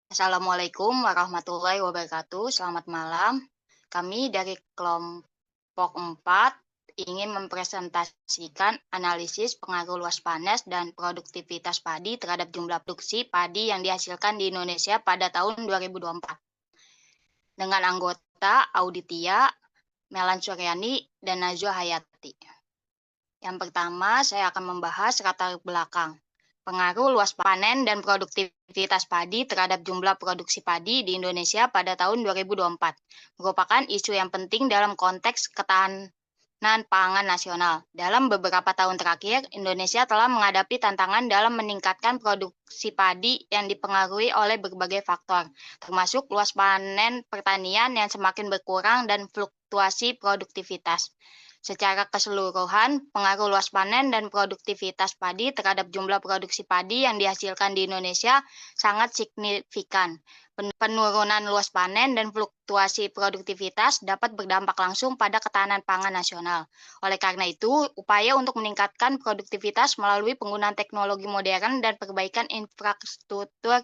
Assalamualaikum warahmatullahi wabarakatuh. Selamat malam. Kami dari kelompok 4 ingin mempresentasikan analisis pengaruh luas panas dan produktivitas padi terhadap jumlah produksi padi yang dihasilkan di Indonesia pada tahun 2024. Dengan anggota Auditia, Melan Suryani, dan Najwa Hayati. Yang pertama, saya akan membahas latar belakang pengaruh luas panen dan produktivitas padi terhadap jumlah produksi padi di Indonesia pada tahun 2024 merupakan isu yang penting dalam konteks ketahanan pangan nasional. Dalam beberapa tahun terakhir, Indonesia telah menghadapi tantangan dalam meningkatkan produksi padi yang dipengaruhi oleh berbagai faktor, termasuk luas panen pertanian yang semakin berkurang dan fluktuasi produktivitas. Secara keseluruhan, pengaruh luas panen dan produktivitas padi terhadap jumlah produksi padi yang dihasilkan di Indonesia sangat signifikan. Penurunan luas panen dan fluktuasi produktivitas dapat berdampak langsung pada ketahanan pangan nasional. Oleh karena itu, upaya untuk meningkatkan produktivitas melalui penggunaan teknologi modern dan perbaikan infrastruktur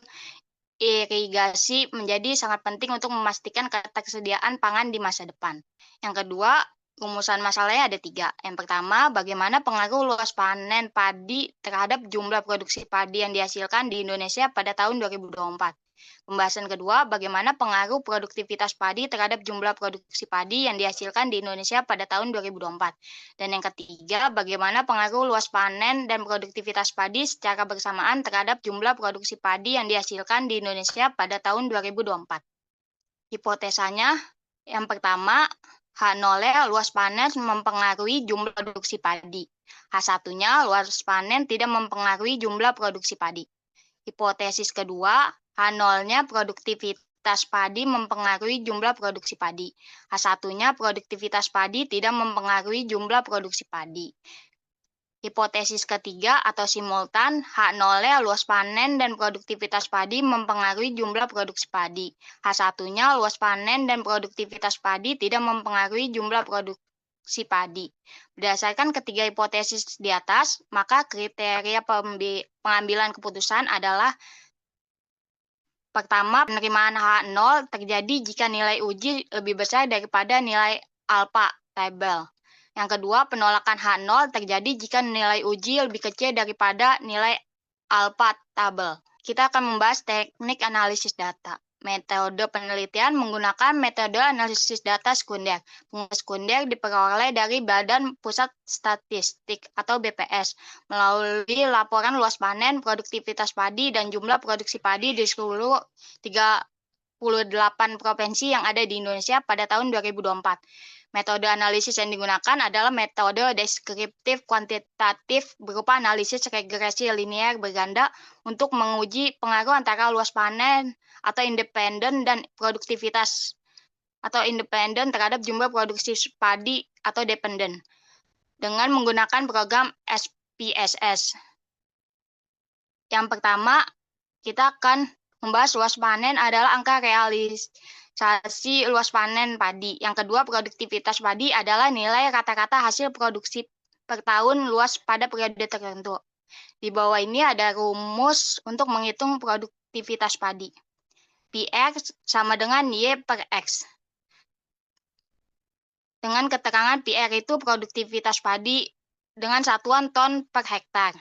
irigasi menjadi sangat penting untuk memastikan ketersediaan pangan di masa depan. Yang kedua, rumusan masalahnya ada 3. Yang pertama, bagaimana pengaruh luas panen padi terhadap jumlah produksi padi yang dihasilkan di Indonesia pada tahun 2024. Pembahasan kedua, bagaimana pengaruh produktivitas padi terhadap jumlah produksi padi yang dihasilkan di Indonesia pada tahun 2024. Dan yang ketiga, bagaimana pengaruh luas panen dan produktivitas padi secara bersamaan terhadap jumlah produksi padi yang dihasilkan di Indonesia pada tahun 2024. Hipotesanya, yang pertama, H0-nya luas panen mempengaruhi jumlah produksi padi. H1-nya luas panen tidak mempengaruhi jumlah produksi padi. Hipotesis kedua, H0-nya produktivitas padi mempengaruhi jumlah produksi padi. H1-nya produktivitas padi tidak mempengaruhi jumlah produksi padi. Hipotesis ketiga atau simultan, H0-nya luas panen dan produktivitas padi mempengaruhi jumlah produksi padi. H1-nya luas panen dan produktivitas padi tidak mempengaruhi jumlah produksi padi. Berdasarkan ketiga hipotesis di atas, maka kriteria pengambilan keputusan adalah pertama, penerimaan H0 terjadi jika nilai uji lebih besar daripada nilai alpha tabel. Yang kedua, penolakan H0 terjadi jika nilai uji lebih kecil daripada nilai alpha tabel. Kita akan membahas teknik analisis data. Metode penelitian menggunakan metode analisis data sekunder. Pengukur sekunder diperoleh dari Badan Pusat Statistik atau BPS melalui laporan luas panen, produktivitas padi, dan jumlah produksi padi di seluruh 38 provinsi yang ada di Indonesia pada tahun 2024. Metode analisis yang digunakan adalah metode deskriptif kuantitatif berupa analisis regresi linear berganda untuk menguji pengaruh antara luas panen atau independen dan produktivitas atau independen terhadap jumlah produksi padi atau dependen dengan menggunakan program SPSS. Yang pertama, kita akan membahas luas panen adalah angka realisasi luas panen padi. Yang kedua, produktivitas padi adalah nilai rata-rata hasil produksi per tahun luas pada periode tertentu. Di bawah ini ada rumus untuk menghitung produktivitas padi. PR sama dengan Y per X. Dengan keterangan PR itu produktivitas padi dengan satuan ton per hektar.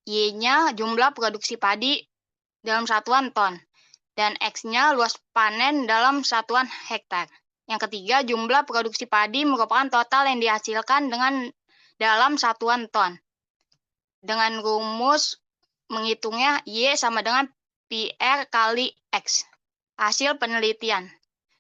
Y-nya jumlah produksi padi dalam satuan ton, dan X-nya luas panen dalam satuan hektar. Yang ketiga, jumlah produksi padi merupakan total yang dihasilkan dalam satuan ton. Dengan rumus menghitungnya, Y sama dengan PR kali X. Hasil penelitian.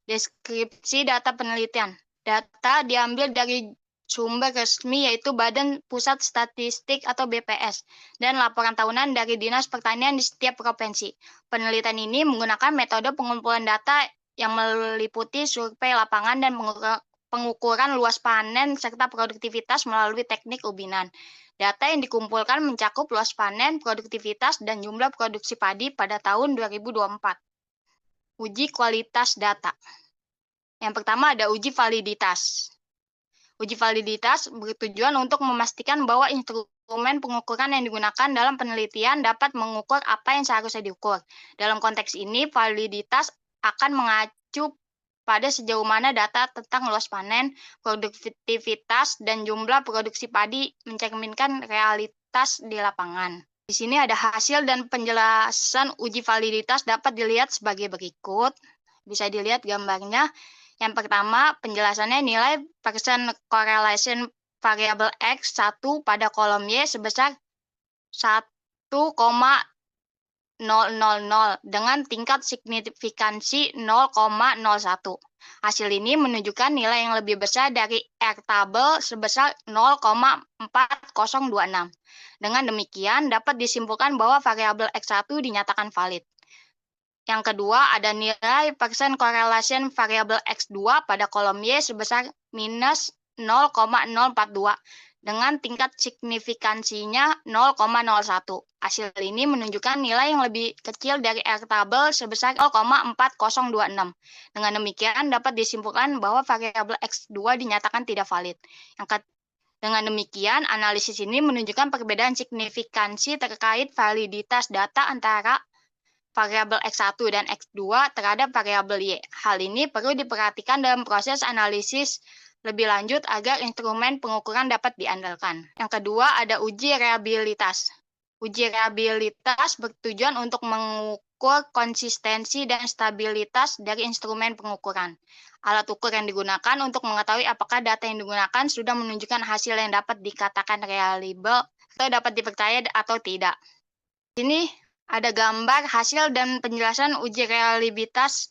Deskripsi data penelitian. Data diambil dari sumber resmi yaitu Badan Pusat Statistik atau BPS dan laporan tahunan dari Dinas Pertanian di setiap provinsi. Penelitian ini menggunakan metode pengumpulan data yang meliputi survei lapangan dan pengukuran luas panen serta produktivitas melalui teknik ubinan. Data yang dikumpulkan mencakup luas panen, produktivitas, dan jumlah produksi padi pada tahun 2024. Uji kualitas data. Yang pertama ada uji validitas. Uji validitas bertujuan untuk memastikan bahwa instrumen pengukuran yang digunakan dalam penelitian dapat mengukur apa yang seharusnya diukur. Dalam konteks ini, validitas akan mengacu pada sejauh mana data tentang luas panen, produktivitas, dan jumlah produksi padi mencerminkan realitas di lapangan. Di sini ada hasil dan penjelasan uji validitas dapat dilihat sebagai berikut. Bisa dilihat gambarnya. Yang pertama, penjelasannya nilai percent correlation variabel X 1 pada kolom Y sebesar 1,000 dengan tingkat signifikansi 0,01. Hasil ini menunjukkan nilai yang lebih besar dari R tabel sebesar 0,4026. Dengan demikian, dapat disimpulkan bahwa variabel X1 dinyatakan valid. Yang kedua, ada nilai percent correlation variabel X2 pada kolom Y sebesar minus 0,042 dengan tingkat signifikansinya 0,01. Hasil ini menunjukkan nilai yang lebih kecil dari R tabel sebesar 0,4026. Dengan demikian, dapat disimpulkan bahwa variabel X2 dinyatakan tidak valid. Dengan demikian, analisis ini menunjukkan perbedaan signifikansi terkait validitas data antara variabel X1 dan X2 terhadap variabel Y. Hal ini perlu diperhatikan dalam proses analisis lebih lanjut agar instrumen pengukuran dapat diandalkan. Yang kedua, ada uji reliabilitas. Uji reliabilitas bertujuan untuk mengukur konsistensi dan stabilitas dari instrumen pengukuran. Alat ukur yang digunakan untuk mengetahui apakah data yang digunakan sudah menunjukkan hasil yang dapat dikatakan reliable atau dapat dipercaya atau tidak. Ini ada gambar hasil dan penjelasan uji reliabilitas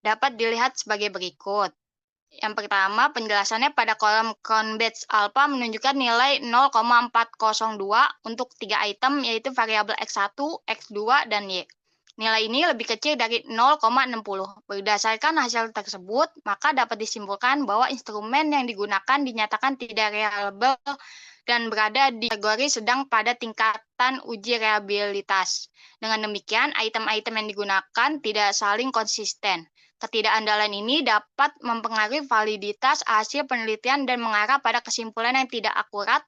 dapat dilihat sebagai berikut. Yang pertama, penjelasannya pada kolom Cronbach's alpha menunjukkan nilai 0,402 untuk 3 item, yaitu variabel X1, X2, dan Y. Nilai ini lebih kecil dari 0,60. Berdasarkan hasil tersebut, maka dapat disimpulkan bahwa instrumen yang digunakan dinyatakan tidak reliable dan berada di kategori sedang pada tingkatan uji reliabilitas. Dengan demikian, item-item yang digunakan tidak saling konsisten. Ketidakandalan ini dapat mempengaruhi validitas hasil penelitian dan mengarah pada kesimpulan yang tidak akurat.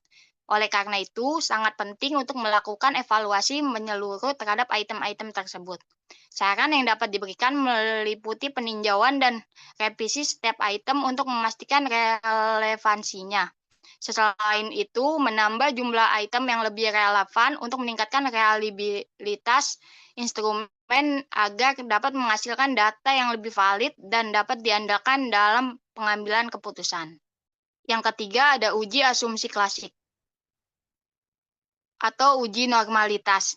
Oleh karena itu, sangat penting untuk melakukan evaluasi menyeluruh terhadap item-item tersebut. Saran yang dapat diberikan meliputi peninjauan dan revisi setiap item untuk memastikan relevansinya. Selain itu, menambah jumlah item yang lebih relevan untuk meningkatkan reliabilitas instrumen agar dapat menghasilkan data yang lebih valid dan dapat diandalkan dalam pengambilan keputusan. Yang ketiga, ada uji asumsi klasik atau uji normalitas.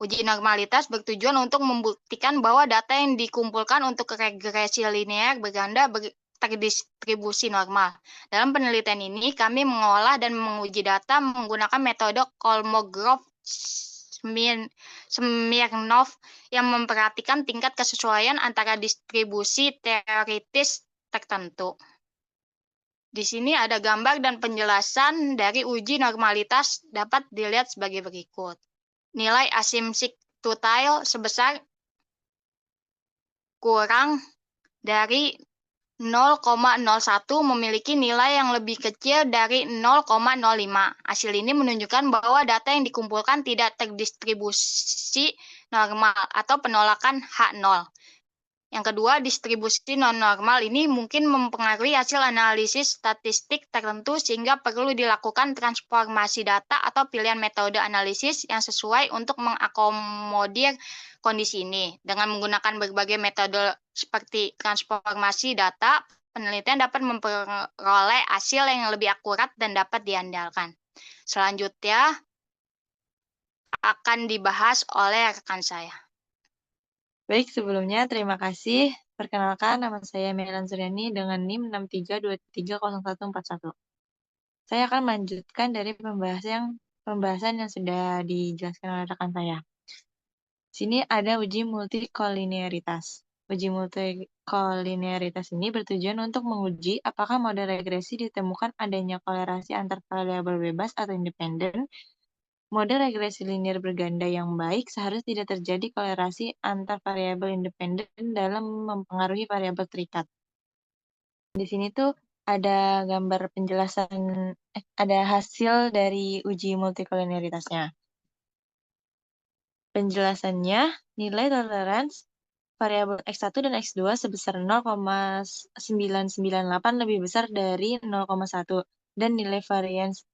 Uji normalitas bertujuan untuk membuktikan bahwa data yang dikumpulkan untuk regresi linear berganda terdistribusi normal. Dalam penelitian ini, kami mengolah dan menguji data menggunakan metode Kolmogorov-Smirnov yang memperhatikan tingkat kesesuaian antara distribusi teoritis tertentu. Di sini ada gambar dan penjelasan dari uji normalitas dapat dilihat sebagai berikut. Nilai asymptotic sebesar kurang dari 0,01 memiliki nilai yang lebih kecil dari 0,05. Hasil ini menunjukkan bahwa data yang dikumpulkan tidak terdistribusi normal atau penolakan H0. Yang kedua, distribusi non-normal ini mungkin mempengaruhi hasil analisis statistik tertentu sehingga perlu dilakukan transformasi data atau pilihan metode analisis yang sesuai untuk mengakomodir kondisi ini. Dengan menggunakan berbagai metode seperti transformasi data, penelitian dapat memperoleh hasil yang lebih akurat dan dapat diandalkan. Selanjutnya akan dibahas oleh rekan saya. Baik, sebelumnya terima kasih. Perkenalkan, nama saya Melan Suryani dengan NIM 63230141. Saya akan melanjutkan dari pembahasan yang sudah dijelaskan oleh rekan saya. Sini ada uji multikolinearitas. Uji multikolinearitas ini bertujuan untuk menguji apakah model regresi ditemukan adanya kolerasi antar variabel bebas atau independen. Model regresi linear berganda yang baik seharusnya tidak terjadi kolerasi antar variabel independen dalam mempengaruhi variabel terikat. Di sini tuh ada gambar penjelasan, ada hasil dari uji multikolinialitasnya. Penjelasannya, nilai toleransi variabel X1 dan X2 sebesar 0,998 lebih besar dari 0,1 dan nilai variance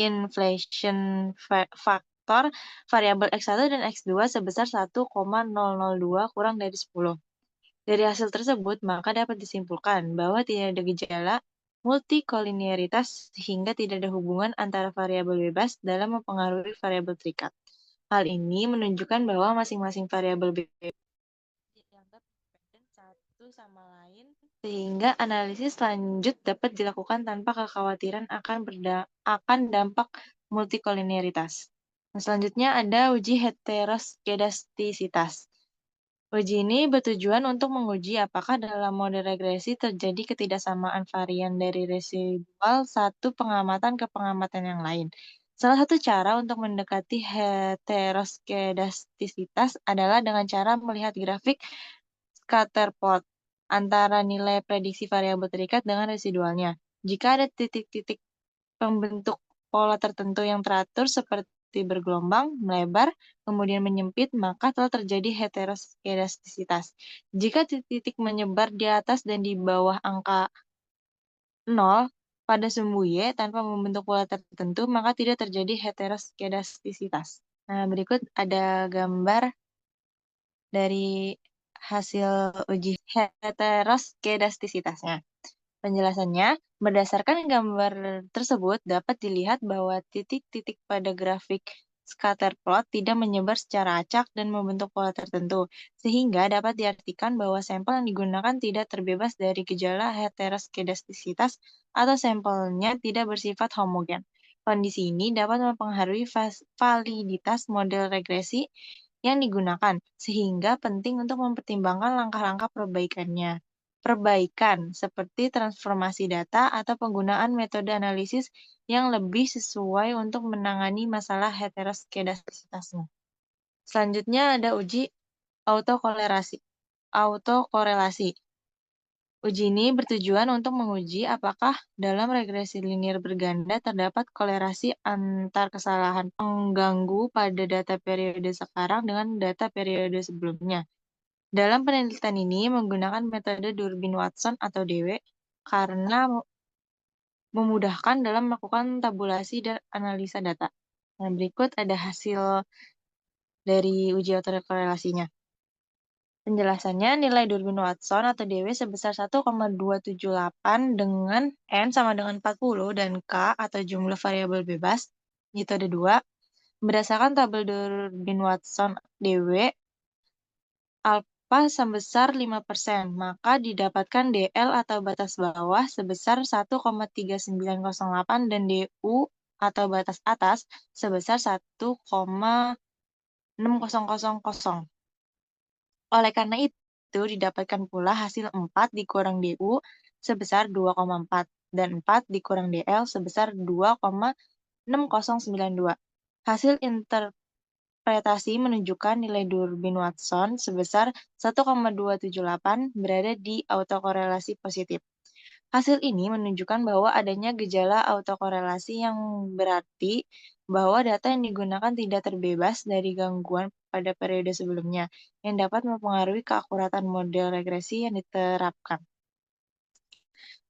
inflation faktor variabel X1 dan X2 sebesar 1,002 kurang dari 10. Dari hasil tersebut, maka dapat disimpulkan bahwa tidak ada gejala multikoliniaritas sehingga tidak ada hubungan antara variabel bebas dalam mempengaruhi variabel terikat. Hal ini menunjukkan bahwa masing-masing variabel bebas dianggap independen satu sama lain sehingga analisis lanjut dapat dilakukan tanpa kekhawatiran akan dampak multikoliniaritas. Nah, selanjutnya ada uji heteroskedastisitas. Uji ini bertujuan untuk menguji apakah dalam model regresi terjadi ketidaksamaan varian dari residual satu pengamatan ke pengamatan yang lain. Salah satu cara untuk mendekati heteroskedastisitas adalah dengan cara melihat grafik scatterplot antara nilai prediksi variabel terikat dengan residualnya. Jika ada titik-titik pembentuk pola tertentu yang teratur seperti bergelombang, melebar, kemudian menyempit, maka telah terjadi heteroskedastisitas. Jika titik-titik menyebar di atas dan di bawah angka 0 pada sumbu Y tanpa membentuk pola tertentu, maka tidak terjadi heteroskedastisitas. Nah, berikut ada gambar dari hasil uji heteroskedastisitasnya. Penjelasannya, berdasarkan gambar tersebut dapat dilihat bahwa titik-titik pada grafik scatterplot tidak menyebar secara acak dan membentuk pola tertentu, sehingga dapat diartikan bahwa sampel yang digunakan tidak terbebas dari gejala heteroskedastisitas atau sampelnya tidak bersifat homogen. Kondisi ini dapat mempengaruhi validitas model regresi yang digunakan, sehingga penting untuk mempertimbangkan langkah-langkah perbaikan seperti transformasi data atau penggunaan metode analisis yang lebih sesuai untuk menangani masalah heteroskedastisitasnya. Selanjutnya ada uji autokorelasi. Autokorelasi. Uji ini bertujuan untuk menguji apakah dalam regresi linear berganda terdapat kolerasi antar kesalahan pengganggu pada data periode sekarang dengan data periode sebelumnya. Dalam penelitian ini menggunakan metode Durbin Watson atau DW karena memudahkan dalam melakukan tabulasi dan analisa data. Nah, berikut ada hasil dari uji autokorelasinya. Penjelasannya, nilai Durbin Watson atau DW sebesar 1,278 dengan N sama dengan 40 dan K atau jumlah variabel bebas, itu ada 2. Berdasarkan tabel Durbin Watson DW, alfa sebesar 5%, maka didapatkan DL atau batas bawah sebesar 1,3908 dan DU atau batas atas sebesar 1,6000. Oleh karena itu, didapatkan pula hasil 4 dikurang DU sebesar 2,4 dan 4 dikurang DL sebesar 2,6092. Hasil interpretasi menunjukkan nilai Durbin Watson sebesar 1,278 berada di autokorelasi positif. Hasil ini menunjukkan bahwa adanya gejala autokorelasi yang berarti bahwa data yang digunakan tidak terbebas dari gangguan pada periode sebelumnya, yang dapat mempengaruhi keakuratan model regresi yang diterapkan.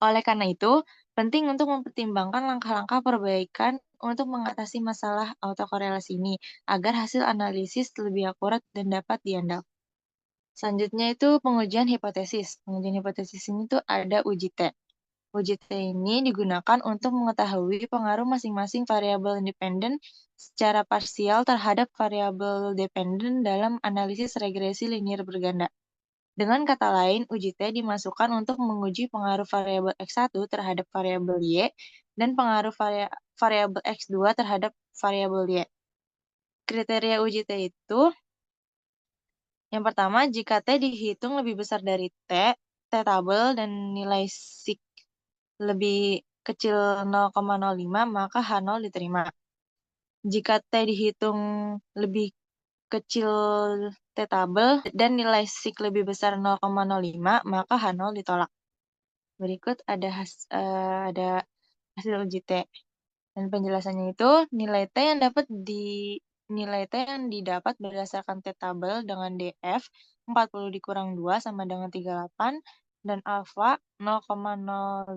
Oleh karena itu, penting untuk mempertimbangkan langkah-langkah perbaikan untuk mengatasi masalah autokorelasi ini, agar hasil analisis lebih akurat dan dapat diandalkan. Selanjutnya itu pengujian hipotesis. Pengujian hipotesis ini tuh ada uji T. Uji T ini digunakan untuk mengetahui pengaruh masing-masing variabel independen secara parsial terhadap variabel dependen dalam analisis regresi linear berganda. Dengan kata lain, uji T dimasukkan untuk menguji pengaruh variabel X1 terhadap variabel Y dan pengaruh variabel X2 terhadap variabel Y. Kriteria uji T itu, yang pertama, jika T dihitung lebih besar dari T tabel dan nilai sig lebih kecil 0,05, maka H0 diterima. Jika T dihitung lebih kecil T tabel dan nilai sig lebih besar 0,05, maka H0 ditolak. Berikut ada hasil uji T. Dan penjelasannya itu nilai T yang didapat berdasarkan T tabel dengan DF 40 dikurang 2 sama dengan 38 dan alfa 0,05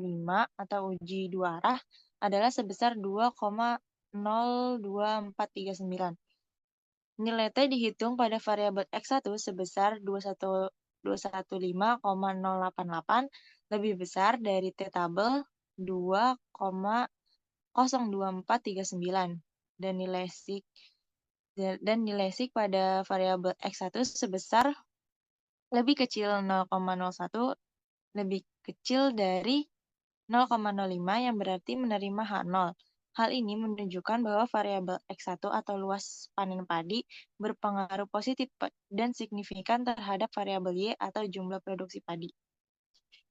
atau uji dua arah adalah sebesar 2,02439. Nilai T dihitung pada variabel X1 sebesar 215,088 lebih besar dari T tabel 2,02439 dan nilai sik pada variabel X1 sebesar lebih kecil 0,01 lebih kecil dari 0,05 yang berarti menerima H0. Hal ini menunjukkan bahwa variabel X1 atau luas panen padi berpengaruh positif dan signifikan terhadap variabel Y atau jumlah produksi padi.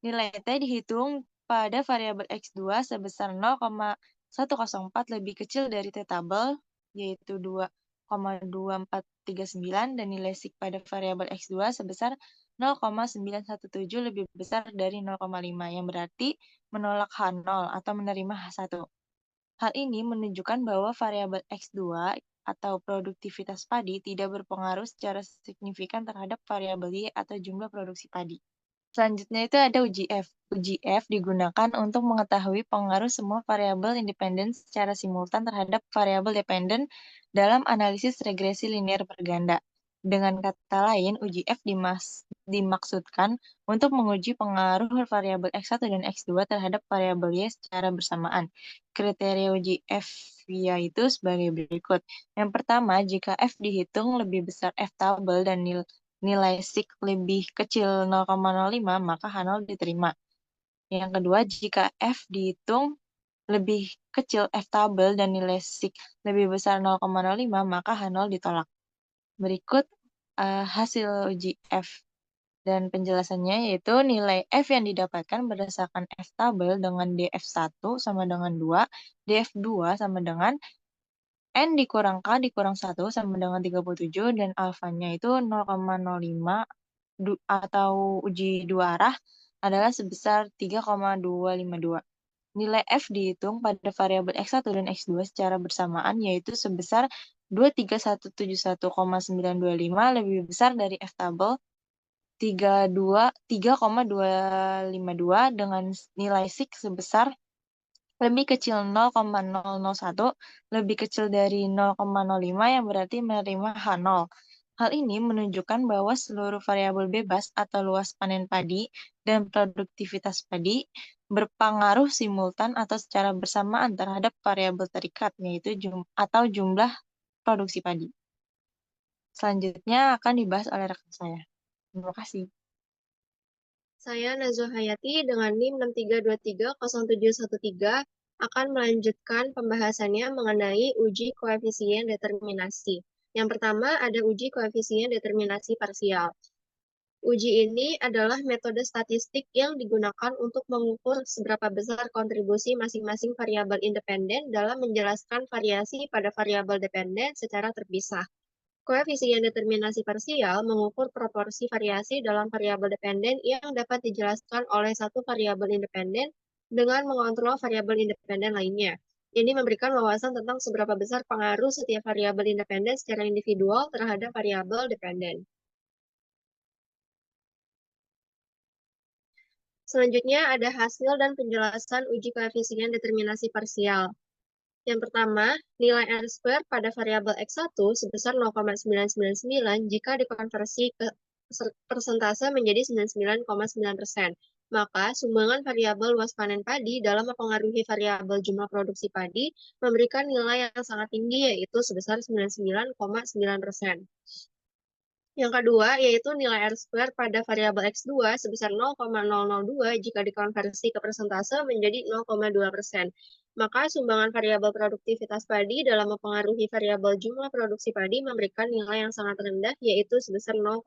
Nilai T dihitung pada variabel X2 sebesar 0,104 lebih kecil dari T tabel, yaitu 2,2439 dan nilai sik pada variabel X2 sebesar 0,917 lebih besar dari 0,5 yang berarti menolak H0 atau menerima H1. Hal ini menunjukkan bahwa variabel X2 atau produktivitas padi tidak berpengaruh secara signifikan terhadap variabel Y atau jumlah produksi padi. Selanjutnya itu ada uji F. Uji F digunakan untuk mengetahui pengaruh semua variabel independen secara simultan terhadap variabel dependen dalam analisis regresi linear berganda. Dengan kata lain, uji F dimaksudkan untuk menguji pengaruh variabel X1 dan X2 terhadap variabel Y secara bersamaan. Kriteria uji F yaitu sebagai berikut. Yang pertama, jika F dihitung lebih besar F tabel dan nilai sik lebih kecil 0,05, maka H0 diterima. Yang kedua, jika F dihitung lebih kecil F tabel dan nilai sik lebih besar 0,05, maka H0 ditolak. Berikut hasil uji F dan penjelasannya yaitu nilai F yang didapatkan berdasarkan F tabel dengan DF1 sama dengan 2, DF2 sama dengan N dikurang K dikurang 1 sama dengan 37 dan alfanya itu 0,05 atau uji dua arah adalah sebesar 3,252. Nilai F dihitung pada variabel X1 dan X2 secara bersamaan yaitu sebesar 23171,925 lebih besar dari F tabel 3,252 dengan nilai sik sebesar lebih kecil 0,001 lebih kecil dari 0,05 yang berarti menerima H0. Hal ini menunjukkan bahwa seluruh variabel bebas atau luas panen padi dan produktivitas padi berpengaruh simultan atau secara bersamaan terhadap variabel terikat, yaitu jumlah produksi padi. Selanjutnya akan dibahas oleh rekan saya. Terima kasih. Saya Nazwa Hayati dengan NIM 63230713 akan melanjutkan pembahasannya mengenai uji koefisien determinasi. Yang pertama ada uji koefisien determinasi parsial. Uji ini adalah metode statistik yang digunakan untuk mengukur seberapa besar kontribusi masing-masing variabel independen dalam menjelaskan variasi pada variabel dependen secara terpisah. Koefisien determinasi parsial mengukur proporsi variasi dalam variabel dependen yang dapat dijelaskan oleh satu variabel independen dengan mengontrol variabel independen lainnya. Ini memberikan wawasan tentang seberapa besar pengaruh setiap variabel independen secara individual terhadap variabel dependen. Selanjutnya ada hasil dan penjelasan uji koefisien determinasi parsial. Yang pertama, nilai R² pada variabel X1 sebesar 0,999 jika dikonversi ke persentase menjadi 99,9%. Maka sumbangan variabel luas panen padi dalam mempengaruhi variabel jumlah produksi padi memberikan nilai yang sangat tinggi yaitu sebesar 99,9%. Yang kedua, yaitu nilai R² pada variabel X2 sebesar 0,002 jika dikonversi ke persentase menjadi 0,2%. Maka sumbangan variabel produktivitas padi dalam mempengaruhi variabel jumlah produksi padi memberikan nilai yang sangat rendah, yaitu sebesar 0,2%.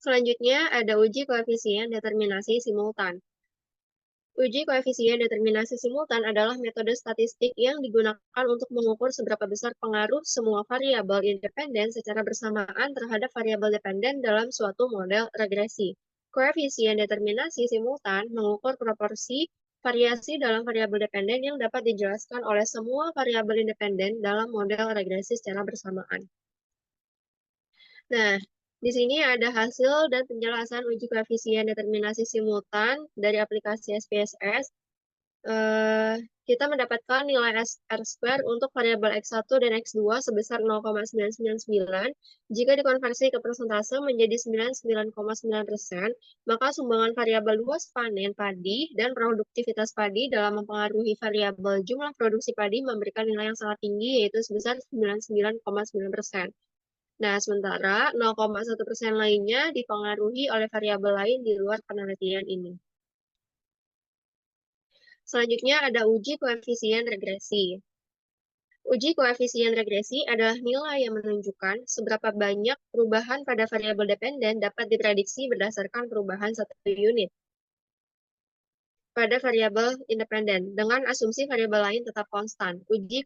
Selanjutnya, ada uji koefisien determinasi simultan. Uji koefisien determinasi simultan adalah metode statistik yang digunakan untuk mengukur seberapa besar pengaruh semua variabel independen secara bersamaan terhadap variabel dependen dalam suatu model regresi. Koefisien determinasi simultan mengukur proporsi variasi dalam variabel dependen yang dapat dijelaskan oleh semua variabel independen dalam model regresi secara bersamaan. Nah, di sini ada hasil dan penjelasan uji koefisien determinasi simultan dari aplikasi SPSS. Kita mendapatkan nilai R² untuk variabel X1 dan X2 sebesar 0,999. Jika dikonversi ke persentase menjadi 99,9%, maka sumbangan variabel luas panen padi dan produktivitas padi dalam mempengaruhi variabel jumlah produksi padi memberikan nilai yang sangat tinggi, yaitu sebesar 99,9%. Nah, sementara 0,1% lainnya dipengaruhi oleh variabel lain di luar penelitian ini. Selanjutnya ada uji koefisien regresi. Uji koefisien regresi adalah nilai yang menunjukkan seberapa banyak perubahan pada variabel dependen dapat diprediksi berdasarkan perubahan satu unit pada variabel independen dengan asumsi variabel lain tetap konstan. Uji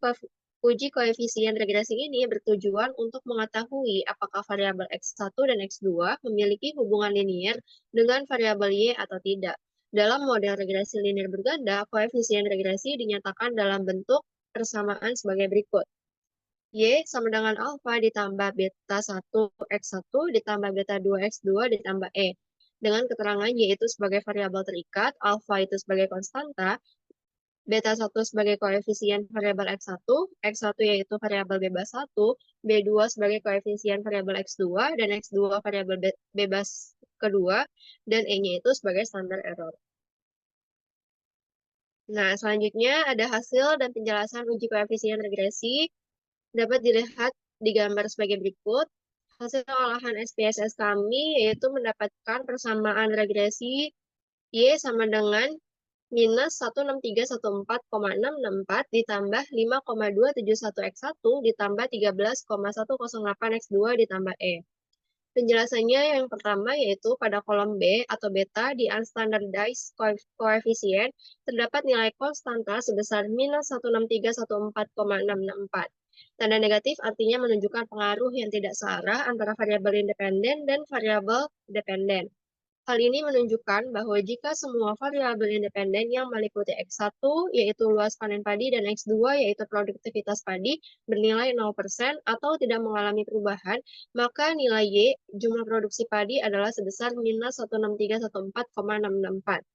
koefisien regresi ini bertujuan untuk mengetahui apakah variabel X1 dan X2 memiliki hubungan linier dengan variabel Y atau tidak. Dalam model regresi linear berganda, koefisien regresi dinyatakan dalam bentuk persamaan sebagai berikut. Y sama dengan alfa ditambah beta 1 X1 ditambah beta 2 X2 ditambah E. Dengan keterangan Y itu sebagai variabel terikat, alfa itu sebagai konstanta, beta 1 sebagai koefisien variabel X1, X1 yaitu variabel bebas 1, B2 sebagai koefisien variabel X2, dan X2 variabel bebas kedua, dan E-nya itu sebagai standar error. Nah, selanjutnya ada hasil dan penjelasan uji koefisien regresi. Dapat dilihat di gambar sebagai berikut. Hasil olahan SPSS kami yaitu mendapatkan persamaan regresi Y sama dengan minus 16314,664 ditambah 5,271 X1 ditambah 13,108 X2 ditambah E. Penjelasannya yang pertama yaitu pada kolom B atau beta di unstandardized coefficient terdapat nilai konstanta sebesar minus 16314,664. Tanda negatif artinya menunjukkan pengaruh yang tidak searah antara variabel independen dan variabel dependen. Hal ini menunjukkan bahwa jika semua variabel independen yang meliputi X1 yaitu luas panen padi dan X2 yaitu produktivitas padi bernilai 0% atau tidak mengalami perubahan, maka nilai Y jumlah produksi padi adalah sebesar minus 16314,664.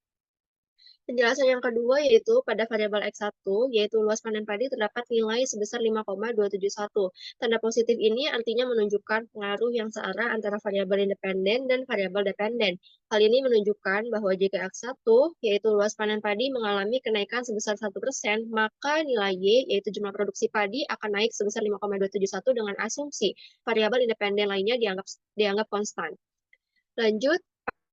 Penjelasan yang kedua yaitu pada variabel X1, yaitu luas panen padi terdapat nilai sebesar 5,271. Tanda positif ini artinya menunjukkan pengaruh yang searah antara variabel independen dan variabel dependen. Hal ini menunjukkan bahwa jika X1, yaitu luas panen padi mengalami kenaikan sebesar 1%, maka nilai Y, yaitu jumlah produksi padi, akan naik sebesar 5,271 dengan asumsi variabel independen lainnya dianggap konstan. Lanjut,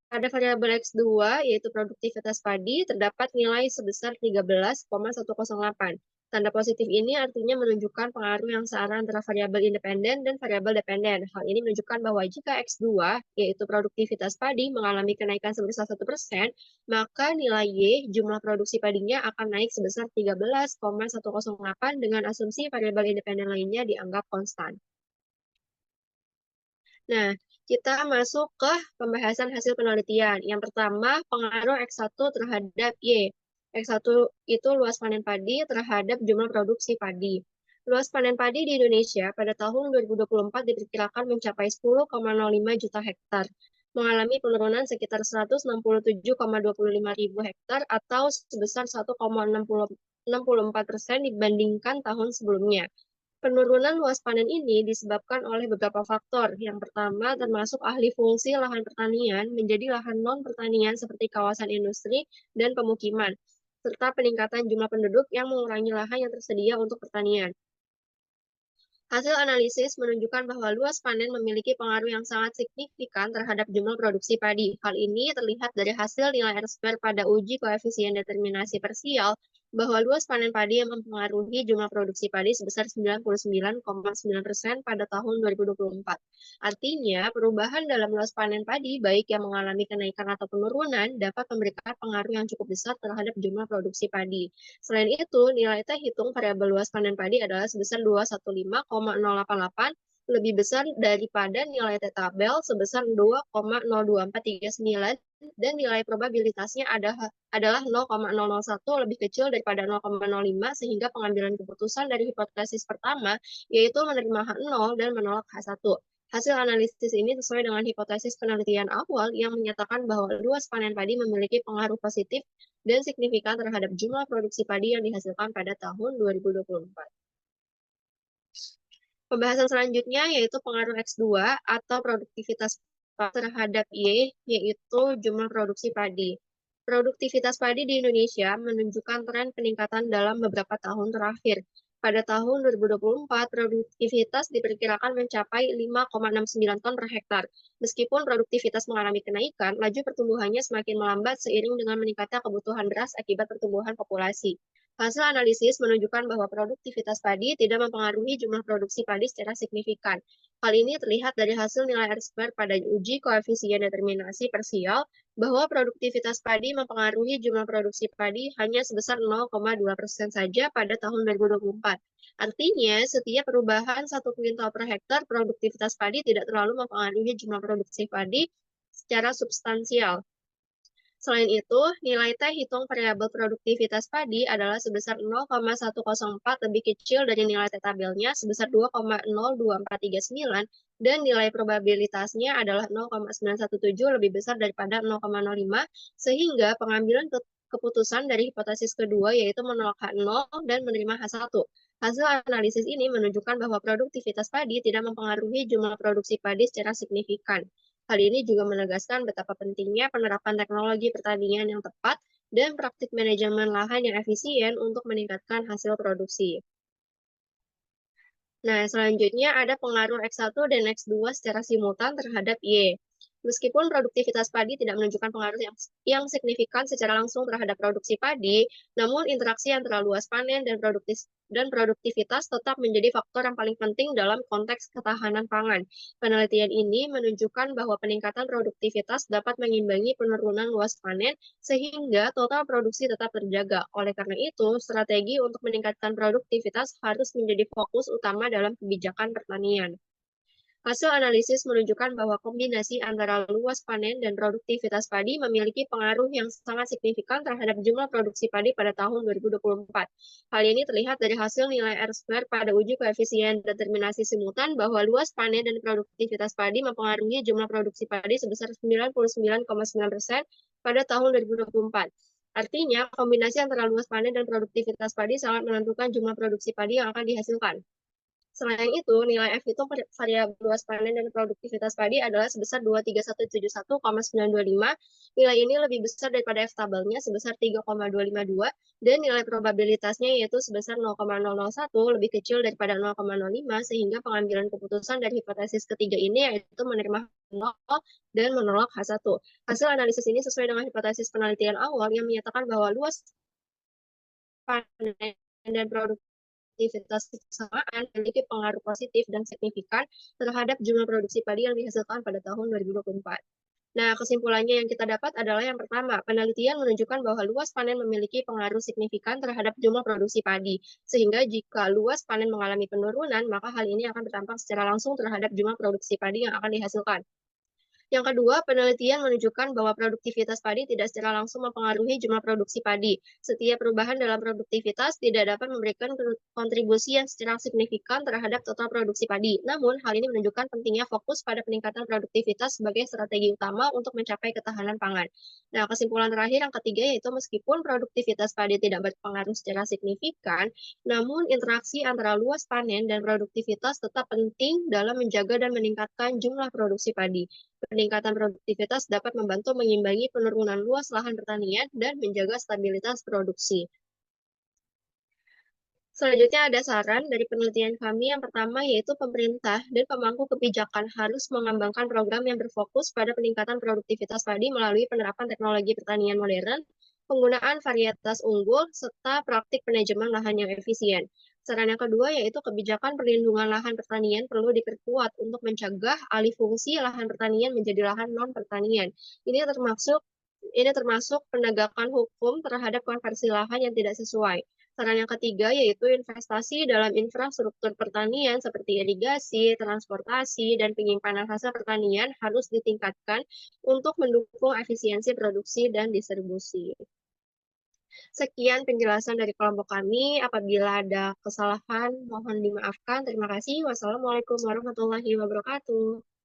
pada variabel X2, yaitu produktivitas padi, terdapat nilai sebesar 13,108. Tanda positif ini artinya menunjukkan pengaruh yang searah antara variabel independen dan variabel dependen. Hal ini menunjukkan bahwa jika X2, yaitu produktivitas padi, mengalami kenaikan sebesar 1%, maka nilai Y, jumlah produksi padinya, akan naik sebesar 13,108 dengan asumsi variabel independen lainnya dianggap konstan. Nah, kita masuk ke pembahasan hasil penelitian. Yang pertama, pengaruh X1 terhadap Y. X1 itu luas panen padi terhadap jumlah produksi padi. Luas panen padi di Indonesia pada tahun 2024 diperkirakan mencapai 10,05 juta hektar, mengalami penurunan sekitar 167,25 ribu hektar atau sebesar 1,64% dibandingkan tahun sebelumnya. Penurunan luas panen ini disebabkan oleh beberapa faktor. Yang pertama termasuk alih fungsi lahan pertanian menjadi lahan non-pertanian seperti kawasan industri dan pemukiman, serta peningkatan jumlah penduduk yang mengurangi lahan yang tersedia untuk pertanian. Hasil analisis menunjukkan bahwa luas panen memiliki pengaruh yang sangat signifikan terhadap jumlah produksi padi. Hal ini terlihat dari hasil nilai R² pada uji koefisien determinasi parsial, bahwa luas panen padi yang mempengaruhi jumlah produksi padi sebesar 99,9% pada tahun 2024. Artinya, perubahan dalam luas panen padi, baik yang mengalami kenaikan atau penurunan, dapat memberikan pengaruh yang cukup besar terhadap jumlah produksi padi. Selain itu, nilai T hitung variabel luas panen padi adalah sebesar 215,088 lebih besar daripada nilai T-tabel sebesar 2,02439 dan nilai probabilitasnya adalah 0,001 lebih kecil daripada 0,05 sehingga pengambilan keputusan dari hipotesis pertama yaitu menerima H0 dan menolak H1. Hasil analisis ini sesuai dengan hipotesis penelitian awal yang menyatakan bahwa luas panen padi memiliki pengaruh positif dan signifikan terhadap jumlah produksi padi yang dihasilkan pada tahun 2024. Pembahasan selanjutnya yaitu pengaruh X2 atau produktivitas terhadap Y, yaitu jumlah produksi padi. Produktivitas padi di Indonesia menunjukkan tren peningkatan dalam beberapa tahun terakhir. Pada tahun 2024, produktivitas diperkirakan mencapai 5,69 ton per hektar. Meskipun produktivitas mengalami kenaikan, laju pertumbuhannya semakin melambat seiring dengan meningkatnya kebutuhan beras akibat pertumbuhan populasi. Hasil analisis menunjukkan bahwa produktivitas padi tidak mempengaruhi jumlah produksi padi secara signifikan. Hal ini terlihat dari hasil nilai R-square pada uji koefisien determinasi parsial bahwa produktivitas padi mempengaruhi jumlah produksi padi hanya sebesar 0,2% saja pada tahun 2024. Artinya, setiap perubahan 1 kuintal per hektar produktivitas padi tidak terlalu mempengaruhi jumlah produksi padi secara substansial. Selain itu, nilai T hitung variabel produktivitas padi adalah sebesar 0,104 lebih kecil dari nilai T-tabelnya sebesar 2,02439 dan nilai probabilitasnya adalah 0,917 lebih besar daripada 0,05 sehingga pengambilan keputusan dari hipotesis kedua yaitu menolak H0 dan menerima H1. Hasil analisis ini menunjukkan bahwa produktivitas padi tidak mempengaruhi jumlah produksi padi secara signifikan. Hal ini juga menegaskan betapa pentingnya penerapan teknologi pertanian yang tepat dan praktik manajemen lahan yang efisien untuk meningkatkan hasil produksi. Nah, selanjutnya ada pengaruh X1 dan X2 secara simultan terhadap Y. Meskipun produktivitas padi tidak menunjukkan pengaruh yang signifikan secara langsung terhadap produksi padi, namun interaksi antara luas panen dan produktivitas tetap menjadi faktor yang paling penting dalam konteks ketahanan pangan. Penelitian ini menunjukkan bahwa peningkatan produktivitas dapat mengimbangi penurunan luas panen sehingga total produksi tetap terjaga. Oleh karena itu, strategi untuk meningkatkan produktivitas harus menjadi fokus utama dalam kebijakan pertanian. Hasil analisis menunjukkan bahwa kombinasi antara luas panen dan produktivitas padi memiliki pengaruh yang sangat signifikan terhadap jumlah produksi padi pada tahun 2024. Hal ini terlihat dari hasil nilai R-square pada uji koefisien determinasi simultan bahwa luas panen dan produktivitas padi mempengaruhi jumlah produksi padi sebesar 99,9% pada tahun 2024. Artinya, kombinasi antara luas panen dan produktivitas padi sangat menentukan jumlah produksi padi yang akan dihasilkan. Selain itu, nilai F itu variabel luas panen dan produktivitas padi adalah sebesar 23171,925. Nilai ini lebih besar daripada F tabelnya sebesar 3,252 dan nilai probabilitasnya yaitu sebesar 0,001 lebih kecil daripada 0,05 sehingga pengambilan keputusan dari hipotesis ketiga ini yaitu menerima 0 dan menolak H1. Hasil analisis ini sesuai dengan hipotesis penelitian awal yang menyatakan bahwa luas panen dan produktivitas kesamaan memiliki pengaruh positif dan signifikan terhadap jumlah produksi padi yang dihasilkan pada tahun 2024. Nah, kesimpulannya yang kita dapat adalah yang pertama, penelitian menunjukkan bahwa luas panen memiliki pengaruh signifikan terhadap jumlah produksi padi, sehingga jika luas panen mengalami penurunan, maka hal ini akan berdampak secara langsung terhadap jumlah produksi padi yang akan dihasilkan. Yang kedua, penelitian menunjukkan bahwa produktivitas padi tidak secara langsung mempengaruhi jumlah produksi padi. Setiap perubahan dalam produktivitas tidak dapat memberikan kontribusi yang secara signifikan terhadap total produksi padi. Namun, hal ini menunjukkan pentingnya fokus pada peningkatan produktivitas sebagai strategi utama untuk mencapai ketahanan pangan. Nah, kesimpulan terakhir yang ketiga yaitu meskipun produktivitas padi tidak berpengaruh secara signifikan, namun interaksi antara luas panen dan produktivitas tetap penting dalam menjaga dan meningkatkan jumlah produksi padi. Peningkatan produktivitas dapat membantu mengimbangi penurunan luas lahan pertanian dan menjaga stabilitas produksi. Selanjutnya ada saran dari penelitian kami yang pertama yaitu pemerintah dan pemangku kebijakan harus mengembangkan program yang berfokus pada peningkatan produktivitas padi melalui penerapan teknologi pertanian modern, penggunaan varietas unggul, serta praktik manajemen lahan yang efisien. Saran yang kedua yaitu kebijakan perlindungan lahan pertanian perlu diperkuat untuk mencegah alih fungsi lahan pertanian menjadi lahan non-pertanian. Ini termasuk penegakan hukum terhadap konversi lahan yang tidak sesuai. Saran yang ketiga yaitu investasi dalam infrastruktur pertanian seperti irigasi, transportasi, dan penyimpanan hasil pertanian harus ditingkatkan untuk mendukung efisiensi produksi dan distribusi. Sekian penjelasan dari kelompok kami. Apabila ada kesalahan, mohon dimaafkan. Terima kasih. Wassalamualaikum warahmatullahi wabarakatuh.